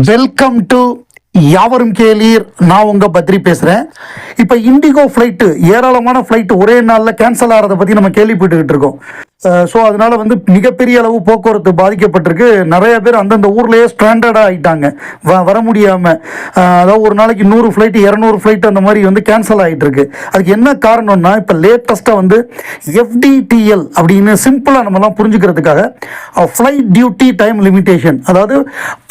Welcome to யாவரும் கேளீர். நான் உங்க பத்ரி பேசுறேன். இப்போ இண்டிகோ ஃப்ளைட்டு ஏராளமான ஃப்ளைட் ஒரே நாளில் கேன்சல் ஆகிறத பற்றி நம்ம கேள்விப்பட்டுக்கிட்டு இருக்கோம். ஸோ அதனால மிகப்பெரிய அளவு போக்குவரத்து பாதிக்கப்பட்டிருக்கு. நிறைய பேர் அந்தந்த ஊர்லேயே ஸ்ட்ராண்டர்டாக ஆகிட்டாங்க, வர முடியாமல். அதாவது ஒரு நாளைக்கு 100 ஃப்ளைட்டு 200 ஃப்ளைட் அந்த மாதிரி கேன்சல் ஆகிட்டு இருக்கு. அதுக்கு என்ன காரணம்னா, இப்போ லேட்டஸ்ட்டாக FDTL அப்படின்னு சிம்பிளாக நம்மலாம் புரிஞ்சுக்கிறதுக்காக ஃப்ளைட் டியூட்டி டைம் லிமிட்டேஷன், அதாவது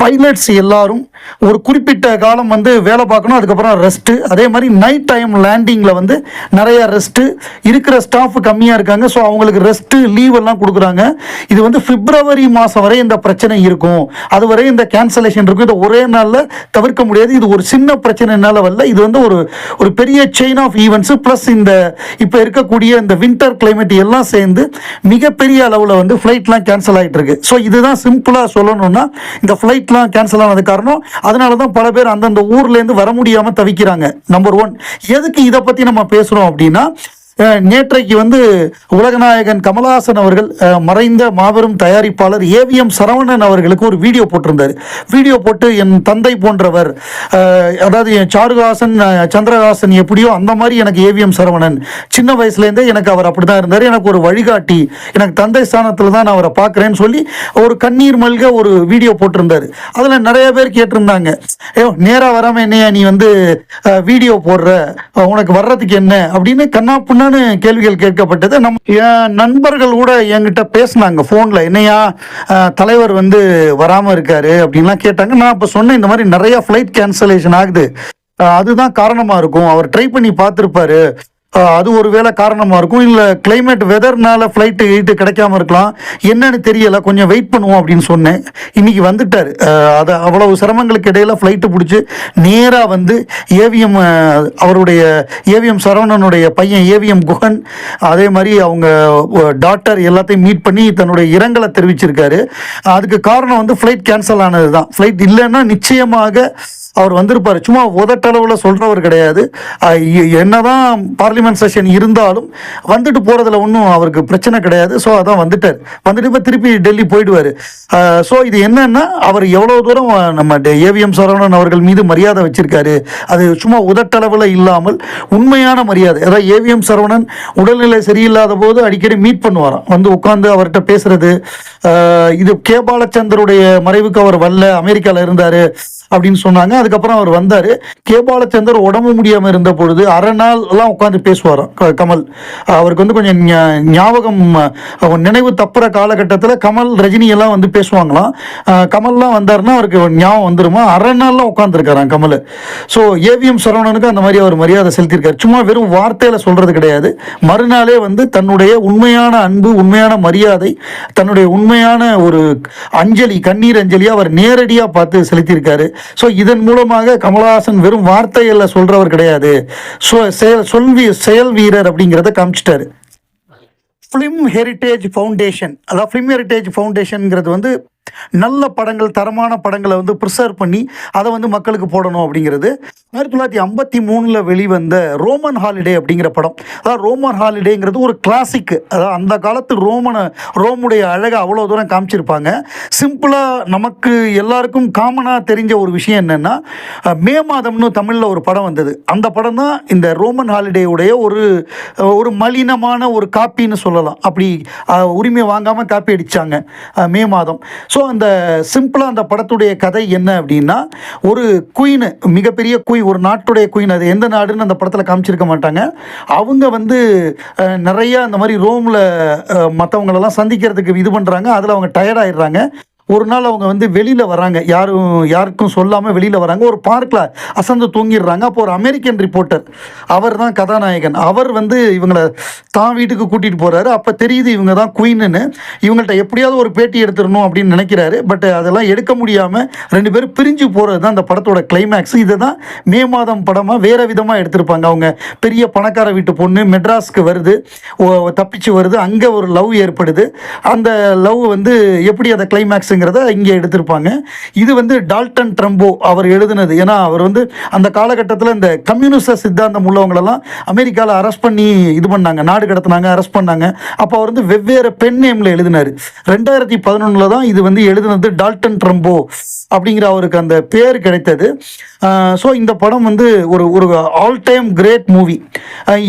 பைலட்ஸ் எல்லாரும் ஒரு குறிப்பிட்ட காலம் வேலை பார்க்கணும், அதுக்கப்புறம் ரெஸ்ட்டு. அதே மாதிரி நைட் டைம் லேண்டிங்கில் நிறைய ரெஸ்ட்டு, இருக்கிற ஸ்டாஃப் கம்மியாக இருக்காங்க. ஸோ அவங்களுக்கு ரெஸ்ட்டு லீவ் எல்லாம் கொடுக்குறாங்க. இது பிப்ரவரி மாதம் வரை இந்த பிரச்சனை இருக்கும், அதுவரை இந்த கேன்சலேஷன் இருக்கும். இதை ஒரே நாளில் தவிர்க்க முடியாது. இது ஒரு சின்ன பிரச்சனைனால வரல, இது ஒரு பெரிய செயின் ஆஃப் ஈவெண்ட்ஸ். ப்ளஸ் இந்த இப்போ இருக்கக்கூடிய இந்த வின்டர் கிளைமேட் எல்லாம் சேர்ந்து மிகப்பெரிய அளவில் ஃப்ளைட்லாம் கேன்சல் ஆகிட்டு இருக்கு. ஸோ இதுதான் சிம்பிளாக சொல்லணும்னா, இந்த ஃப்ளைட்லாம் கேன்சல் ஆனது காரணம். அதனால தான் பல பேர் அந்தந்த ஊர்லேருந்து வர முடியாமல் தவிக்கிறாங்க. நம்பர் 1. எதுக்கு இதை பற்றி நம்ம பேசுகிறோம் அப்படின்னா, நேற்றைக்கு உலகநாயகன் கமலஹாசன் அவர்கள் மறைந்த மாபெரும் தயாரிப்பாளர் AVM சரவணன் அவர்களுக்கு ஒரு வீடியோ போட்டிருந்தார். வீடியோ போட்டு என் தந்தை போன்றவர், அதாவது சாருஹாசன் சந்திரஹாசன் எப்படியோ அந்த மாதிரி எனக்கு AVM சரவணன் சின்ன வயசுலேருந்தே எனக்கு அவர் அப்படி தான் இருந்தார். எனக்கு ஒரு வழிகாட்டி, எனக்கு தந்தை ஸ்தானத்தில் தான் நான் அவரை பார்க்குறேன்னு சொல்லி ஒரு கண்ணீர் மல்க ஒரு வீடியோ போட்டிருந்தார். அதில் நிறைய பேர் கேட்டிருந்தாங்க, நேராக வராமல் என்னையா நீ வீடியோ போடுற, உனக்கு வர்றதுக்கு என்ன அப்படின்னு கண்ணா கேள்விகள் கேட்கப்பட்டது. என் நண்பர்கள் கூட என்கிட்ட பேசினாங்க போன்ல, என்னையா தலைவர் வராம இருக்காரு அப்படின்லாம் கேட்டாங்க. நான் இப்ப சொன்னேன், இந்த மாதிரி நிறைய ஃபிளைட் கேன்சலேஷன் ஆகுது, அதுதான் காரணமா இருக்கும். அவர் ட்ரை பண்ணி பார்த்துருப்பாரு, அது ஒரு வேளை காரணமாக இருக்கும். இல்லை கிளைமேட் வெதர்னால ஃப்ளைட்டு கிடைக்காம இருக்கலாம், என்னன்னு தெரியலை, கொஞ்சம் வெயிட் பண்ணுவோம் அப்படின்னு சொன்னேன். இன்னைக்கு வந்துட்டார். அதை அவ்வளவு சிரமங்களுக்கு இடையில ஃப்ளைட்டு பிடிச்சி நேராக AVM அவருடைய AVM சரவணனுடைய பையன் AVM குஹன், அதே மாதிரி அவங்க டாக்டர் எல்லாத்தையும் மீட் பண்ணி தன்னுடைய இரங்கலை தெரிவிச்சிருக்காரு. அதுக்கு காரணம் ஃப்ளைட் கேன்சல் ஆனது தான். ஃப்ளைட் இல்லைன்னா நிச்சயமாக அவர் வந்திருப்பார். சும்மா உதட்டளவில் சொல்கிறவர் கிடையாது. என்னதான் பார்லிமெண்ட் செஷன் இருந்தாலும் வந்துட்டு போகிறதுல ஒன்றும் அவருக்கு பிரச்சனை கிடையாது. ஸோ அதான் வந்துட்டார். இப்போ திருப்பி டெல்லி போயிடுவார். ஸோ இது என்னன்னா, அவர் எவ்வளோ தூரம் நம்ம AVM சரவணன் அவர்கள் மீது மரியாதை வச்சிருக்காரு, அது சும்மா உதட்டளவில் இல்லாமல் உண்மையான மரியாதை. அதாவது AVM சரவணன் உடல்நிலை சரியில்லாத போது அடிக்கடி மீட் பண்ணுவாராம், உட்காந்து அவர்கிட்ட பேசுறது. இது கே பாலச்சந்தருடைய மறைவுக்கு அவர் அமெரிக்காவில் இருந்தார் அப்படின்னு சொன்னாங்க. அதுக்கப்புறம் அவர் வந்தார். கே பாலச்சந்தர் உடம்பு முடியாமல் இருந்த பொழுது அரை நாள் எல்லாம் உட்காந்து பேசுவாராம் கமல். அவருக்கு கொஞ்சம் ஞாபகம், நினைவு தப்புற காலகட்டத்தில் கமல் ரஜினி எல்லாம் பேசுவாங்களாம். கமல்லாம் வந்தாருன்னா அவருக்கு ஞாபகம் வந்துருமா, அரை நாள்லாம் உட்காந்துருக்காராம் கமல். ஸோ AVM சரவணனுக்கு அந்த மாதிரி அவர் மரியாதை செலுத்தியிருக்காரு. சும்மா வெறும் வார்த்தையில் சொல்றது கிடையாது, மறுநாளே தன்னுடைய உண்மையான அன்பு, உண்மையான மரியாதை, தன்னுடைய உண்மையான ஒரு அஞ்சலி, கண்ணீர் அஞ்சலியை அவர் நேரடியாக பார்த்து செலுத்தியிருக்காரு. ஸோ இதன் மூலமாக கமலஹாசன் வெறும் வார்த்தையில் சொல்றவர் கிடையாது, செயல் வீரர் அப்படிங்கிறத காமிச்சிட்டாரு. ஃபிலிம் ஹெரிட்டேஜ் ஃபவுண்டேஷன், அதாவது ஃபிலிம் ஹெரிட்டேஜ் ஃபவுண்டேஷனுங்கிறது நல்ல படங்கள், தரமான படங்களை ப்ரிசர்வ் பண்ணி அதை மக்களுக்கு போடணும் அப்படிங்கிறது. 1953 வெளிவந்த ரோமன் ஹாலிடே அப்படிங்கிற படம். அதாவது ரோமன் ஹாலிடேங்கிறது ஒரு கிளாசிக். அதாவது அந்த காலத்து ரோமுடைய அழகை அவ்வளோ தூரம் காமிச்சிருப்பாங்க. சிம்பிளாக நமக்கு எல்லாருக்கும் காமனாக தெரிஞ்ச ஒரு விஷயம் என்னென்னா, மே மாதம்னு தமிழில் ஒரு படம் வந்தது. அந்த படம் தான் இந்த ரோமன் ஹாலிடேவுடைய ஒரு மலினமான ஒரு காப்பின்னு சொல்லலாம். அப்படி உரிமை வாங்காமல் காப்பி அடித்தாங்க மே மாதம். ஸோ அந்த சிம்பிளாக அந்த படத்துடைய கதை என்ன அப்படின்னா, ஒரு குயின், மிகப்பெரிய குயின், ஒரு நாட்டுடைய குயின், அது எந்த நாடுன்னு அந்த படத்தில் காமிச்சிருக்க மாட்டாங்க. அவங்க நிறைய அந்த மாதிரி ரோமில் மற்றவங்களெல்லாம் சந்திக்கிறதுக்கு இது பண்ணுறாங்க. அதில் அவங்க டயர்டாயிடுறாங்க. ஒரு நாள் அவங்க வெளியில் வராங்க, யாருக்கும் சொல்லாமல் வெளியில் வராங்க. ஒரு பார்க்கில் அசந்து தூங்கிடுறாங்க. அப்போ ஒரு அமெரிக்கன் ரிப்போர்ட்டர், அவர் தான் கதாநாயகன், அவர் இவங்களை தான் வீட்டுக்கு கூட்டிகிட்டு போகிறாரு. அப்போ தெரியுது இவங்க தான் குயின்னு. இவங்கள்ட்ட எப்படியாவது ஒரு பேட்டி எடுத்துடணும் அப்படின்னு நினைக்கிறாரு. பட் அதெல்லாம் எடுக்க முடியாமல் 2 பேரும் பிரிஞ்சு போகிறது தான் அந்த படத்தோட கிளைமேக்ஸ். இதை தான் மே மாதம் படமாக வேறு விதமாக எடுத்திருப்பாங்க. அவங்க பெரிய பணக்கார வீட்டு பொண்ணு மெட்ராஸ்க்கு வருது, தப்பிச்சு வருது, அங்கே ஒரு லவ் ஏற்படுது. அந்த லவ் எப்படி அந்த கிளைமேக்ஸ் ஃபேசிஸ்ட்டுங்கிறத இங்கே எடுத்திருப்பாங்க. இது வந்து டால்டன் ட்ரம்போ அவர் எழுதினது. ஏன்னா அவர் வந்து அந்த காலகட்டத்தில் இந்த கம்யூனிஸ்ட சித்தாந்தம் உள்ளவங்களெல்லாம் அமெரிக்காவில் அரெஸ்ட் பண்ணி இது பண்ணாங்க, நாடு கடத்தினாங்க, அரெஸ்ட் பண்ணாங்க. அப்போ அவர் வந்து வெவ்வேறு பென் நேமில் எழுதினார். 2011 தான் இது வந்து எழுதினது டால்டன் ட்ரம்போ அப்படிங்கிற அவருக்கு அந்த பேர் கிடைத்தது. ஸோ இந்த படம் வந்து ஒரு ஒரு ஆல் டைம் கிரேட் மூவி.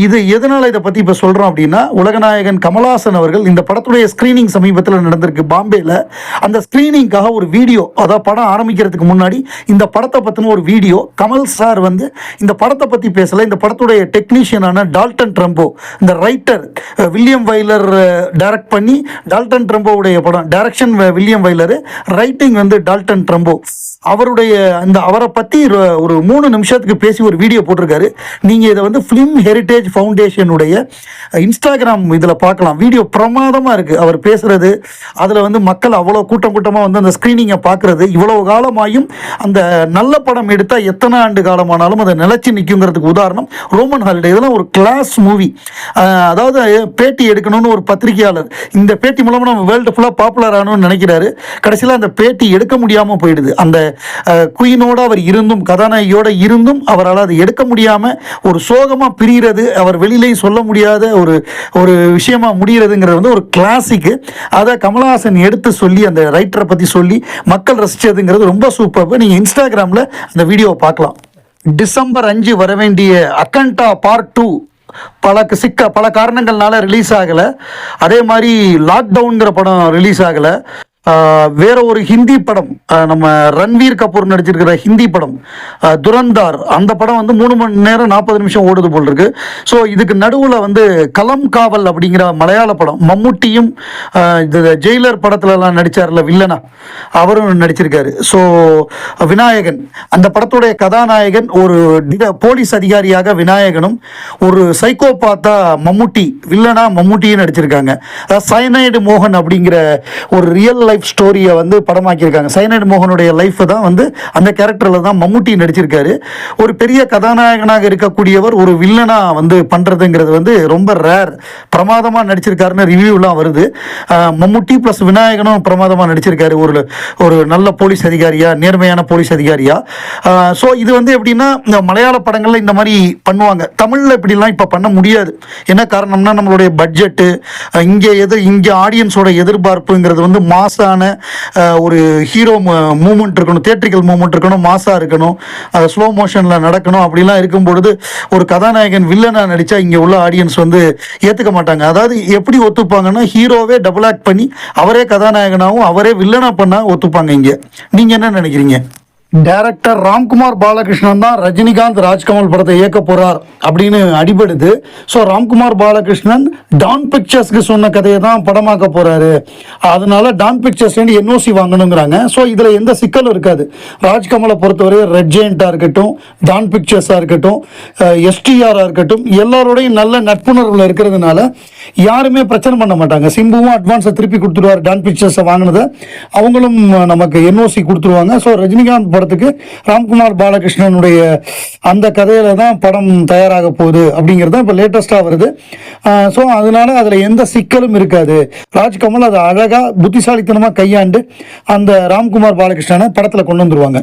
இது எதனால் இதை பற்றி இப்போ சொல்கிறோம் அப்படின்னா, உலகநாயகன் கமல்ஹாசன் அவர்கள் இந்த படத்துடைய ஸ்க்ரீனிங் சமீபத்தில் நடந்திருக்கு பாம்பேயில். அந்த ஸ்க்ரீனிங்காக ஒரு வீடியோ, அதாவது படம் ஆரம்பிக்கிறதுக்கு முன்னாடி இந்த படத்தை பற்றின ஒரு வீடியோ, கமல் சார் வந்து இந்த படத்தை பற்றி பேசலை, இந்த படத்துடைய டெக்னீஷியனான டால்டன் ட்ரம்போ, இந்த ரைட்டர் வில்லியம் வைலர் டைரக்ட் பண்ணி, டால்டன் ட்ரம்போவுடைய படம் டைரக்ஷன் வில்லியம் வைலர், ரைட்டிங் வந்து டால்டன் ட்ரம்போ, அவருடைய அந்த அவரை பற்றி ஒரு 3 நிமிஷத்துக்கு பேசி ஒரு வீடியோ போட்டிருக்காரு. நீங்கள் இதை வந்து ஃபிலிம் ஹெரிட்டேஜ் ஃபவுண்டேஷனுடைய இன்ஸ்டாகிராம் இதில் பார்க்கலாம். வீடியோ பிரமாதமாக இருக்குது. அவர் பேசுகிறது, அதில் வந்து மக்கள் அவ்வளோ கூட்டமாக வந்து அந்த ஸ்க்ரீனிங்கை பார்க்குறது. இவ்வளோ காலமாயும் அந்த நல்ல படம் எடுத்தால் எத்தனை ஆண்டு காலமானாலும் அதை நிலச்சி நிற்குங்கிறதுக்கு உதாரணம் ரோமன் ஹாலிடே. இதெல்லாம் ஒரு கிளாஸ் மூவி. அதாவது பேட்டி எடுக்கணும்னு ஒரு பத்திரிகையாளர் இந்த பேட்டி மூலமாக நம்ம வேர்ல்டு ஃபுல்லாக பாப்புலர் ஆகணும்னு நினைக்கிறாரு. கடைசியில் அந்த பேட்டி எடுக்க முடியாமல் போயிடுது. அந்த குயினோடு அவர் இருந்தும், கதாநாயகியோடு இருந்தும் அவரால் அதை எடுக்க முடியாமல் ஒரு சோகமாக பிரிகிறது, அவர் வெளியிலையும் சொல்ல முடியாத ஒரு ஒரு விஷயமா முடிகிறதுங்கிறது வந்து ஒரு கிளாசிக்கு. அதை கமல்ஹாசன் எடுத்து சொல்லி அந்த ரைட்டரை பற்றி சொல்லி மக்கள் ரசித்ததுங்கிறது ரொம்ப சூப்பர். நீங்கள் இன்ஸ்டாகிராமில் அந்த வீடியோவை பார்க்கலாம். டிசம்பர் 5 வர வேண்டிய அக்கண்டா பார்ட் 2 பல காரணங்கள்னால ரிலீஸ் ஆகலை. அதே மாதிரி லாக்டவுன்கிற படம் ரிலீஸ் ஆகலை. வேற ஒரு ஹிந்தி படம், நம்ம ரன்வீர் கபூர் நடிச்சிருக்கிற ஹிந்தி படம் துரந்தார், அந்த படம் வந்து 3 மணி நேரம் 40 நிமிஷம் ஓடுது போல் இருக்கு. ஸோ இதுக்கு நடுவில் வந்து களம் காவல் அப்படிங்கிற மலையாள படம், மம்முட்டியும் ஜெயிலர் படத்துலலாம் நடித்தார்ல வில்லனா, அவரும் நடிச்சிருக்காரு. ஸோ விநாயகன், அந்த படத்துடைய கதாநாயகன் ஒரு போலீஸ் அதிகாரியாக விநாயகனும், ஒரு சைக்கோபாத்தா மம்முட்டி, வில்லனா மம்முட்டியும் நடிச்சிருக்காங்க. சயனைடு மோகன் அப்படிங்கிற ஒரு ரியல் லைஃப் ஸ்டோரியை வந்து படமாக்கியிருக்காங்க. சைனட் மோகனுடைய லைஃப் தான் வந்து அந்த கேரக்டரில் தான் மம்முட்டி நடிச்சிருக்காரு. ஒரு பெரிய கதாநாயகனாக இருக்கக்கூடியவர் ஒரு வில்லனா வந்து பண்ணுறதுங்கிறது வந்து ரொம்ப ரேர். பிரமாதமாக நடிச்சிருக்காருன்னு ரிவ்யூலாம் வருது. மம்முட்டி ப்ளஸ் விநாயகனும் பிரமாதமாக நடிச்சிருக்காரு, ஒரு ஒரு நல்ல போலீஸ் அதிகாரியா, நேர்மையான போலீஸ் அதிகாரியா. ஸோ இது வந்து எப்படின்னா, இந்த மலையாள படங்களில் இந்த மாதிரி பண்ணுவாங்க, தமிழில் இப்படிலாம் இப்போ பண்ண முடியாது. என்ன காரணம்னா, நம்மளுடைய பட்ஜெட்டு, இங்கே ஆடியன்ஸோட எதிர்பார்ப்புங்கிறது வந்து மாசான ஒரு ஹீரோ மூமெண்ட் இருக்கணும், தியேட்ரிக்கல் மூமெண்ட் இருக்கணும், மாசாக இருக்கணும், அதை ஸ்லோ மோஷனில் நடக்கணும். அப்படிலாம் இருக்கும் பொழுது ஒரு கதாநாயகன் வில்லனாக நடித்தா இங்கே உள்ள ஆடியன்ஸ் வந்து ஏற்றுக்க மாட்டாங்க. அதாவது எப்படி ஒத்துப்பாங்கன்னா, ஹீரோவே டபுள் ஆக்ட் பண்ணி அவரே கதாநாயகனாகவும் அவரே வில்லனாக பண்ணால் ஒத்துப்பாங்க. இங்கே நீங்கள் என்ன நினைக்கிறீங்க? டைரக்டர் ராம்குமார் பாலகிருஷ்ணன் தான் ரஜினிகாந்த் ராஜ்கமல் படத்தை இயக்க போகிறார் அப்படின்னு அடிபடுது. ஸோ ராம்குமார் பாலகிருஷ்ணன் டான் பிக்சர்ஸ்க்கு சொன்ன கதையை தான் படமாக்க போகிறாரு. அதனால டான் பிக்சர்ஸ்லேருந்து என்ஓசி வாங்கணுங்கிறாங்க. ஸோ இதில் எந்த சிக்கலும் இருக்காது. ராஜ்கமலை பொறுத்தவரை ரெட் ஜெயண்டாக இருக்கட்டும், டான் பிக்சர்ஸாக இருக்கட்டும், எஸ்டிஆராக இருக்கட்டும், எல்லாரோடையும் நல்ல நட்புணர்வில் இருக்கிறதுனால யாருமே பிரச்சனை பண்ண மாட்டாங்க. சிம்புவும் அட்வான்ஸை திருப்பி கொடுத்துருவார், டான் பிக்சர்ஸை வாங்கினதை அவங்களும் நமக்கு என்ஓசி கொடுத்துருவாங்க. ஸோ ரஜினிகாந்த் படத்துக்கு ராம்குமார் பாலகிருஷ்ணனுடைய அந்த கதையில தான் படம் தயாராக போகுது அப்படிங்கிறது இப்போ லேட்டஸ்டாக வருது. ஸோ அதனால அதில் எந்த சிக்கலும் இருக்காது. ராஜ்கமல் அதை அழகாக புத்திசாலித்தனமாக கையாண்டு அந்த ராம்குமார் பாலகிருஷ்ணனை படத்தில் கொண்டு வந்துருவாங்க.